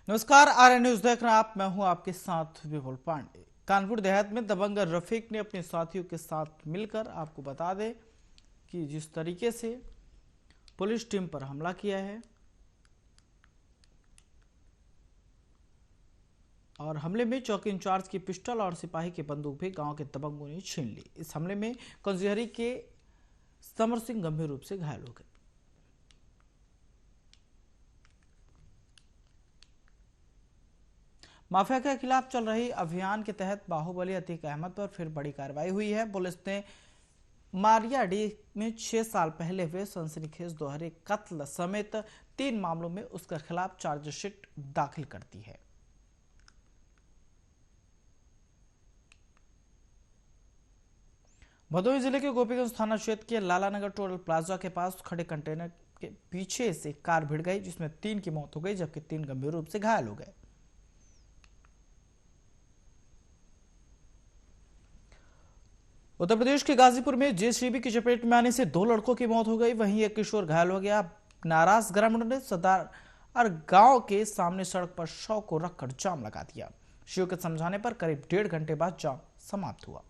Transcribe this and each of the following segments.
नमस्कार, आर्य न्यूज देख रहे हैं आप। मैं हूं आपके साथ विपुल पांडे। कानपुर देहात में दबंग रफीक ने अपने साथियों के साथ मिलकर, आपको बता दें कि जिस तरीके से पुलिस टीम पर हमला किया है और हमले में चौकी इंचार्ज की पिस्टल और सिपाही की बंदूक भी गांव के दबंगों ने छीन ली। इस हमले में कंजिहरी के समर सिंह गंभीर रूप से घायल हो गए। माफिया के खिलाफ चल रही अभियान के तहत बाहुबली अतीक अहमद पर फिर बड़ी कार्रवाई हुई है। पुलिस ने मारियाडी में 6 साल पहले हुए सनसनीखेज दोहरे कत्ल समेत 3 मामलों में उसके खिलाफ चार्जशीट दाखिल कर दी है। भदोही जिले के गोपीगंज थाना क्षेत्र के लालानगर टोल प्लाजा के पास खड़े कंटेनर के पीछे से कार भिड़ गई, जिसमें 3 की मौत हो गई जबकि 3 गंभीर रूप से घायल हो गए। उत्तर प्रदेश के गाजीपुर में जेसीबी की चपेट में आने से 2 लड़कों की मौत हो गई, वहीं एक किशोर घायल हो गया। नाराज ग्रामीणों ने सदार और गांव के सामने सड़क पर शव को रखकर जाम लगा दिया। शिव के समझाने पर करीब 1.5 घंटे बाद जाम समाप्त हुआ।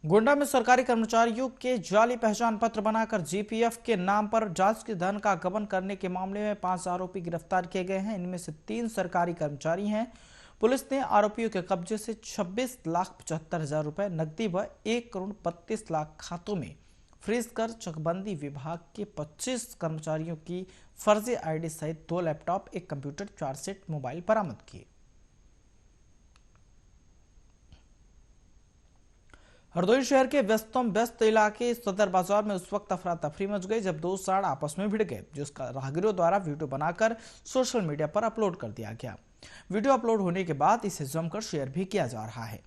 गोंडा में सरकारी कर्मचारियों के जाली पहचान पत्र बनाकर जीपीएफ के नाम पर जांच के धन का गबन करने के मामले में 5 आरोपी गिरफ्तार किए गए हैं। इनमें से 3 सरकारी कर्मचारी हैं। पुलिस ने आरोपियों के कब्जे से 26,75,000 रुपए नकदी व 1,32,00,000 खातों में फ्रीज कर चकबंदी विभाग के 25 कर्मचारियों की फर्जी आईडी सहित 2 लैपटॉप, 1 कंप्यूटर, 4 सेट मोबाइल बरामद किए। हरदोई शहर के व्यस्तम व्यस्त इलाके सदर बाजार में उस वक्त अफरा तफरी मच गई जब 2 सांड आपस में भिड़ गए, जिसका राहगीरों द्वारा वीडियो बनाकर सोशल मीडिया पर अपलोड कर दिया गया। वीडियो अपलोड होने के बाद इसे जमकर शेयर भी किया जा रहा है।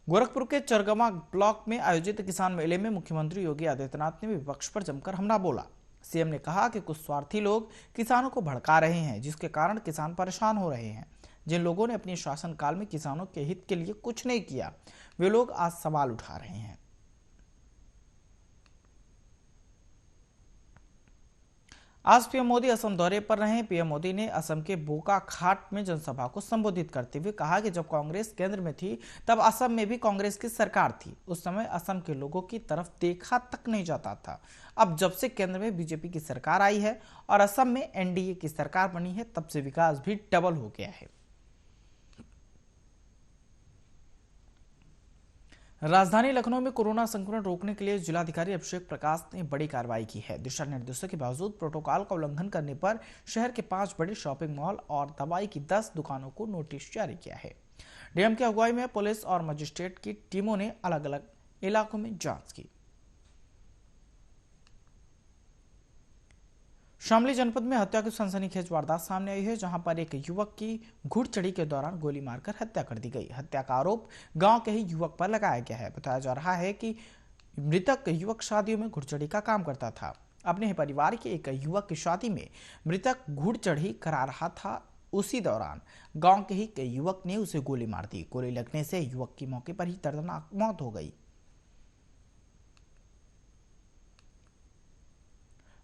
गोरखपुर के चरगमा ब्लॉक में आयोजित किसान मेले में मुख्यमंत्री योगी आदित्यनाथ ने विपक्ष पर जमकर हमला बोला। सीएम ने कहा कि कुछ स्वार्थी लोग किसानों को भड़का रहे हैं, जिसके कारण किसान परेशान हो रहे हैं। जिन लोगों ने अपने शासनकाल में किसानों के हित के लिए कुछ नहीं किया, वे लोग आज सवाल उठा रहे हैं। आज पीएम मोदी असम दौरे पर रहे। पीएम मोदी ने असम के बोकाखाट में जनसभा को संबोधित करते हुए कहा कि जब कांग्रेस केंद्र में थी तब असम में भी कांग्रेस की सरकार थी। उस समय असम के लोगों की तरफ देखा तक नहीं जाता था। अब जब से केंद्र में बीजेपी की सरकार आई है और असम में एनडीए की सरकार बनी है, तब से विकास भी डबल हो गया है। राजधानी लखनऊ में कोरोना संक्रमण रोकने के लिए जिलाधिकारी अभिषेक प्रकाश ने बड़ी कार्रवाई की है। दिशा निर्देशों के बावजूद प्रोटोकॉल का उल्लंघन करने पर शहर के 5 बड़े शॉपिंग मॉल और दवाई की 10 दुकानों को नोटिस जारी किया है। डीएम की अगुवाई में पुलिस और मजिस्ट्रेट की टीमों ने अलग अलग इलाकों में जांच की। शामली जनपद में हत्या की सनसनीखेज वारदात सामने आई है, जहां पर एक युवक की घुड़चढ़ी के दौरान गोली मारकर हत्या कर दी गई। हत्या का आरोप गांव के ही युवक पर लगाया गया है। बताया जा रहा है कि मृतक युवक शादियों में घुड़चढ़ी का काम करता था। अपने ही परिवार के एक युवक की शादी में मृतक घुड़चढ़ी करा रहा था। उसी दौरान गांव के ही कई युवक ने उसे गोली मार दी। गोली लगने से युवक की मौके पर ही दर्दनाक मौत हो गई।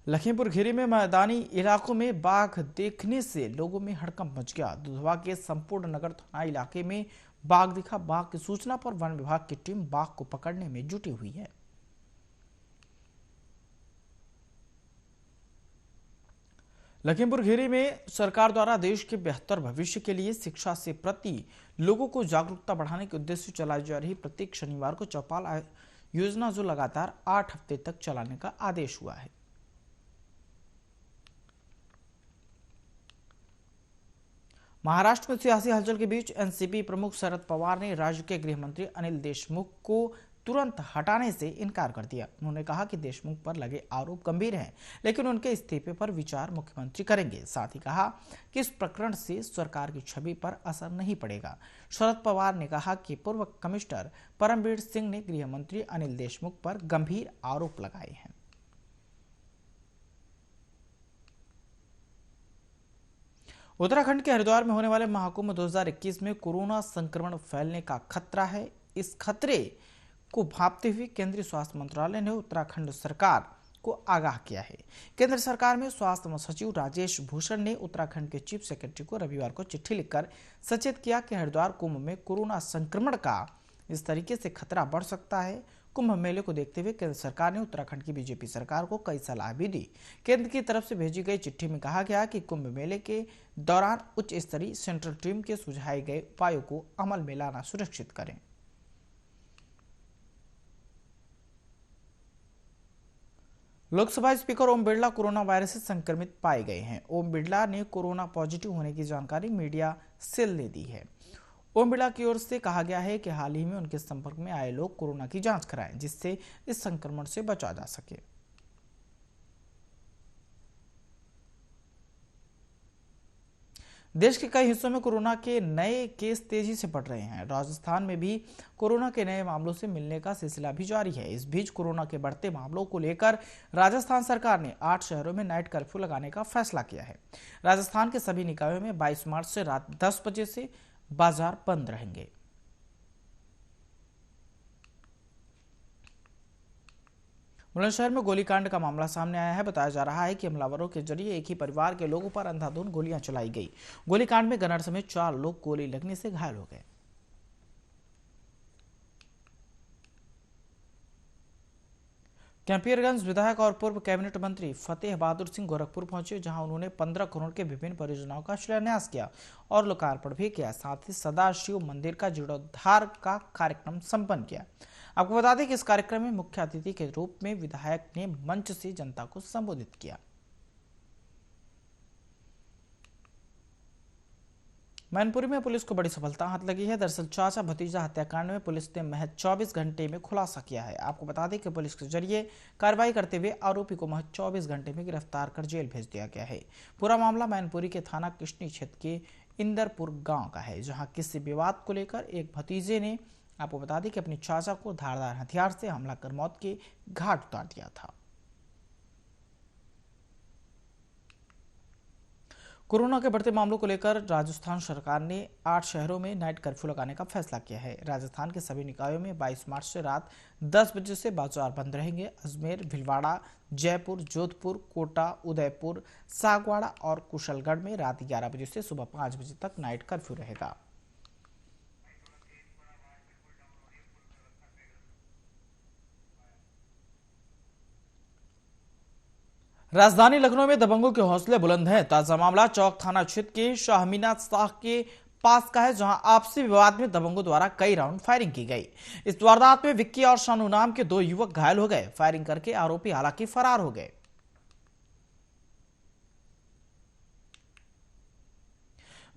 लखीमपुर खीरी में मैदानी इलाकों में बाघ देखने से लोगों में हड़कंप मच गया। दुधवा के संपूर्ण नगर थाना इलाके में बाघ दिखा। बाघ की सूचना पर वन विभाग की टीम बाघ को पकड़ने में जुटी हुई है। लखीमपुर खीरी में सरकार द्वारा देश के बेहतर भविष्य के लिए शिक्षा से प्रति लोगों को जागरूकता बढ़ाने के उद्देश्य से चलाई जा रही प्रत्येक शनिवार को चौपाल योजना, जो लगातार 8 हफ्ते तक चलाने का आदेश हुआ है। महाराष्ट्र में सियासी हलचल के बीच एनसीपी प्रमुख शरद पवार ने राज्य के गृह मंत्री अनिल देशमुख को तुरंत हटाने से इनकार कर दिया। उन्होंने कहा कि देशमुख पर लगे आरोप गंभीर हैं, लेकिन उनके इस्तीफे पर विचार मुख्यमंत्री करेंगे। साथ ही कहा कि इस प्रकरण से सरकार की छवि पर असर नहीं पड़ेगा। शरद पवार ने कहा कि पूर्व कमिश्नर परमवीर सिंह ने गृह मंत्री अनिल देशमुख पर गंभीर आरोप लगाए हैं। उत्तराखंड के हरिद्वार में होने वाले महाकुंभ 2021 में कोरोना संक्रमण फैलने का खतरा है। इस खतरे को भांपते हुए केंद्रीय स्वास्थ्य मंत्रालय ने उत्तराखंड सरकार को आगाह किया है। केंद्र सरकार में स्वास्थ्य सचिव राजेश भूषण ने उत्तराखंड के चीफ सेक्रेटरी को रविवार को चिट्ठी लिखकर सचेत किया कि हरिद्वार कुंभ में कोरोना संक्रमण का इस तरीके से खतरा बढ़ सकता है। कुंभ मेले को देखते हुए केंद्र सरकार ने उत्तराखंड की बीजेपी सरकार को कई सलाह भी दी। केंद्र की तरफ से भेजी गई चिट्ठी में कहा गया कि कुंभ मेले के दौरान उच्च स्तरीय सेंट्रल टीम के सुझाए गए उपायों को अमल में लाना सुनिश्चित करें। Lok Sabha speaker Om Birla corona virus से संक्रमित पाए गए हैं। ओम बिरला ने कोरोना पॉजिटिव होने की जानकारी मीडिया सेल ने दी है। ओम बिरला की ओर से कहा गया है कि हाल ही में उनके संपर्क में आए लोग कोरोना की जांच कराएं, जिससे इस संक्रमण से बचा जा सके। देश के कई हिस्सों में कोरोना के नए केस तेजी से बढ़ रहे हैं। राजस्थान में भी कोरोना के नए मामलों से मिलने का सिलसिला भी जारी है। इस बीच कोरोना के बढ़ते मामलों को लेकर राजस्थान सरकार ने 8 शहरों में नाइट कर्फ्यू लगाने का फैसला किया है। राजस्थान के सभी निकायों में 22 मार्च से रात 10 बजे से बाजार बंद रहेंगे। बुलंदशहर में गोलीकांड का मामला सामने आया है। बताया जा रहा है कि हमलावरों के जरिए एक ही परिवार के लोगों पर अंधाधुंध गोलियां चलाई गई। गोलीकांड में गनर समेत 4 लोग गोली लगने से घायल हो गए। कैंपियरगंज विधायक और पूर्व कैबिनेट मंत्री फतेह बहादुर सिंह गोरखपुर पहुंचे, जहां उन्होंने 15 करोड़ के विभिन्न परियोजनाओं का शिलान्यास किया और लोकार्पण भी किया। साथ ही सदाशिव मंदिर का जीर्णोद्धार का कार्यक्रम संपन्न किया। आपको बता दें कि इस कार्यक्रम में मुख्य अतिथि के रूप में विधायक ने मंच से जनता को संबोधित किया। मैनपुरी में पुलिस को बड़ी सफलता हाथ लगी है। दरअसल चाचा भतीजा हत्याकांड में पुलिस ने महज 24 घंटे में खुलासा किया है। आपको बता दें कि पुलिस के जरिए कार्रवाई करते हुए आरोपी को महज 24 घंटे में गिरफ्तार कर जेल भेज दिया गया है। पूरा मामला मैनपुरी के थाना किशनी क्षेत्र के इंदरपुर गांव का है, जहां किसी विवाद को लेकर एक भतीजे ने, आपको बता दें कि अपने चाचा को धारदार हथियार से हमला कर मौत के घाट उतार दिया था। कोरोना के बढ़ते मामलों को लेकर राजस्थान सरकार ने 8 शहरों में नाइट कर्फ्यू लगाने का फैसला किया है। राजस्थान के सभी निकायों में 22 मार्च से रात 10 बजे से बाजार बंद रहेंगे। अजमेर, भीलवाड़ा, जयपुर, जोधपुर, कोटा, उदयपुर, सागवाड़ा और कुशलगढ़ में रात 11 बजे से सुबह 5 बजे तक नाइट कर्फ्यू रहेगा। राजधानी लखनऊ में दबंगों के हौसले बुलंद हैं। ताजा मामला चौक थाना क्षेत्र के शाहमीना शाह के पास का है, जहां आपसी विवाद में दबंगों द्वारा कई राउंड फायरिंग की गई। इस वारदात में विक्की और शानू नाम के 2 युवक घायल हो गए। फायरिंग करके आरोपी हालांकि फरार हो गए।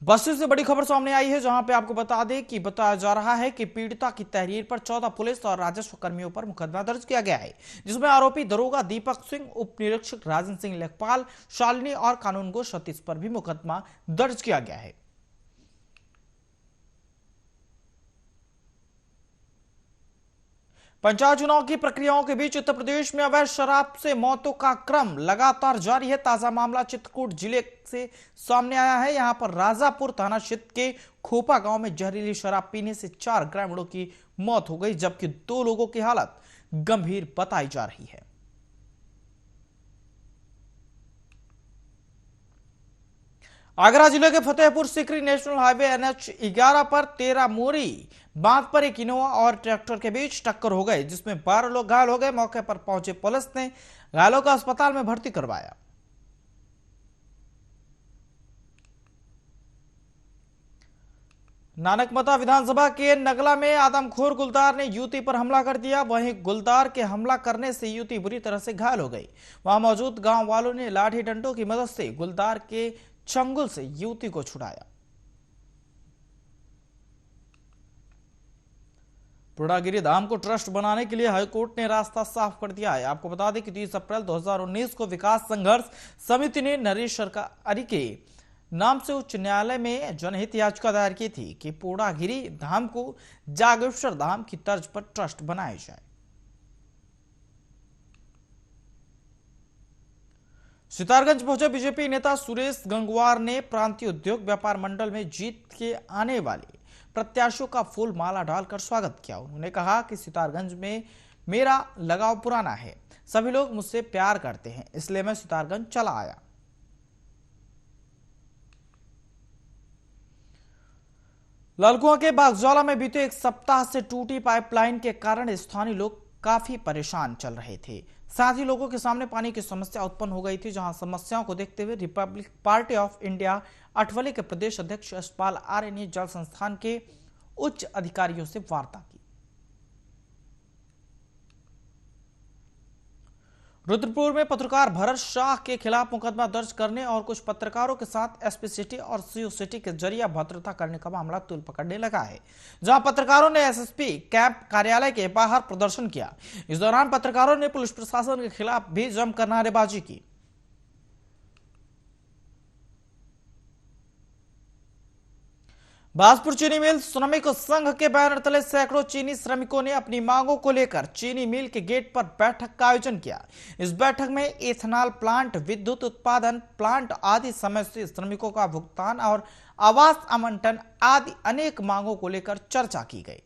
बस्ती से बड़ी खबर सामने आई है, जहां पे आपको बता दें कि बताया जा रहा है कि पीड़िता की तहरीर पर 14 पुलिस और राजस्व कर्मियों पर मुकदमा दर्ज किया गया है, जिसमें आरोपी दरोगा दीपक सिंह, उप निरीक्षक राजन सिंह लेखपाल, शालिनी और कानूनगो सतीश पर भी मुकदमा दर्ज किया गया है। पंचायत चुनाव की प्रक्रियाओं के बीच उत्तर प्रदेश में अवैध शराब से मौतों का क्रम लगातार जारी है। ताजा मामला चित्रकूट जिले से सामने आया है। यहां पर राजापुर थाना क्षेत्र के खोपा गांव में जहरीली शराब पीने से 4 ग्रामीणों की मौत हो गई, जबकि 2 लोगों की हालत गंभीर बताई जा रही है। आगरा जिले के Fatehpur Sikri national highway NH 11 पर 13 मोरी बांध पर एक इनोवा और ट्रैक्टर के बीच टक्कर हो गई, जिसमें 12 लोग घायल हो गए। मौके पर पहुंचे पुलिस ने घायलों को अस्पताल में भर्ती करवाया। नानकमता विधानसभा के नगला में आदमखोर गुलदार ने युवती पर हमला कर दिया। वहीं गुलदार के हमला करने से युवती बुरी तरह से घायल हो गई। वहां मौजूद गांव वालों ने लाठी डंडों की मदद से गुलदार के चंगुल से युवती को छुड़ाया। पूर्णागिरि धाम को ट्रस्ट बनाने के लिए हाईकोर्ट ने रास्ता साफ कर दिया है। आपको बता दें कि 30 अप्रैल 2019 को विकास संघर्ष समिति ने नरेश सरकारी के नाम से उच्च न्यायालय में जनहित याचिका दायर की थी कि पूर्णागिरि धाम को जागेश्वर धाम की तर्ज पर ट्रस्ट बनाया जाए। सितारगंज पहुंचे बीजेपी नेता सुरेश गंगवार ने प्रांतीय उद्योग व्यापार मंडल में जीत के आने वाले प्रत्याशियों का फूल माला डालकर स्वागत किया। उन्होंने कहा कि सितारगंज में मेरा लगाव पुराना है, सभी लोग मुझसे प्यार करते हैं, इसलिए मैं सितारगंज चला आया। ललकुआं के बागजौला में बीते एक सप्ताह से टूटी पाइपलाइन के कारण स्थानीय लोग काफी परेशान चल रहे थे। साथ ही लोगों के सामने पानी की समस्या उत्पन्न हो गई थी, जहां समस्याओं को देखते हुए रिपब्लिक पार्टी ऑफ इंडिया अठवले के प्रदेश अध्यक्ष यशपाल आर्य ने जल संस्थान के उच्च अधिकारियों से वार्ता की। रुद्रपुर में पत्रकार भरत शाह के खिलाफ मुकदमा दर्ज करने और कुछ पत्रकारों के साथ एसपी सिटी और सीओ सिटी के जरिए अभद्रता करने का मामला तूल पकड़ने लगा है, जहां पत्रकारों ने एसएसपी कैंप कार्यालय के बाहर प्रदर्शन किया। इस दौरान पत्रकारों ने पुलिस प्रशासन के खिलाफ भी जमकर नारेबाजी की। बाजपुर चीनी मिल श्रमिक संघ के बैनर तले सैकड़ों चीनी श्रमिकों ने अपनी मांगों को लेकर चीनी मिल के गेट पर बैठक का आयोजन किया। इस बैठक में एथेनॉल प्लांट, विद्युत उत्पादन प्लांट आदि समय से श्रमिकों का भुगतान और आवास आवंटन आदि अनेक मांगों को लेकर चर्चा की गई।